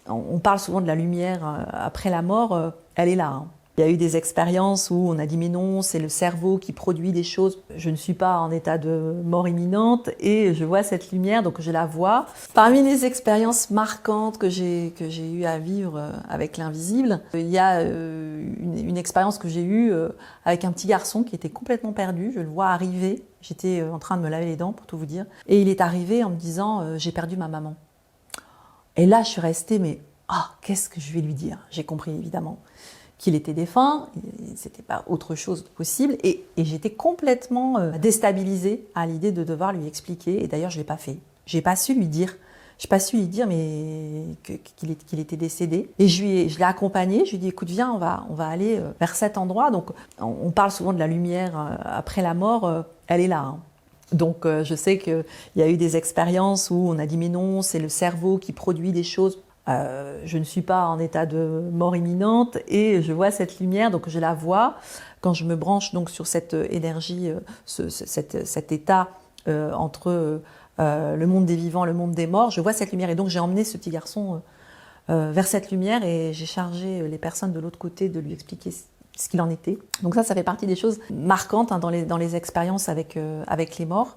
On parle souvent de la lumière après la mort, elle est là, hein. Il y a eu des expériences où on a dit mais non, c'est le cerveau qui produit des choses. Je ne suis pas en état de mort imminente et je vois cette lumière, donc je la vois. Parmi les expériences marquantes que j'ai eu à vivre avec l'invisible, il y a une expérience que j'ai eue avec un petit garçon qui était complètement perdu. Je le vois arriver, j'étais en train de me laver les dents pour tout vous dire, et il est arrivé en me disant j'ai perdu ma maman. Et là je suis restée mais qu'est-ce que je vais lui dire? J'ai compris évidemment qu'il était défunt, c'était pas autre chose possible, et j'étais complètement déstabilisée à l'idée de devoir lui expliquer, et d'ailleurs je l'ai pas fait. J'ai pas su lui dire, mais qu'il était décédé, et je l'ai accompagné, je lui ai dit écoute viens, on va aller vers cet endroit. Donc on parle souvent de la lumière après la mort, elle est là, hein. Donc je sais qu'il y a eu des expériences où on a dit mais non, c'est le cerveau qui produit des choses. Je ne suis pas en état de mort imminente et je vois cette lumière, donc je la vois. Quand je me branche donc sur cette énergie, cet état entre le monde des vivants, le monde des morts, je vois cette lumière. Et donc j'ai emmené ce petit garçon vers cette lumière et j'ai chargé les personnes de l'autre côté de lui expliquer ce qu'il en était. Donc ça fait partie des choses marquantes, hein, dans les expériences avec les morts.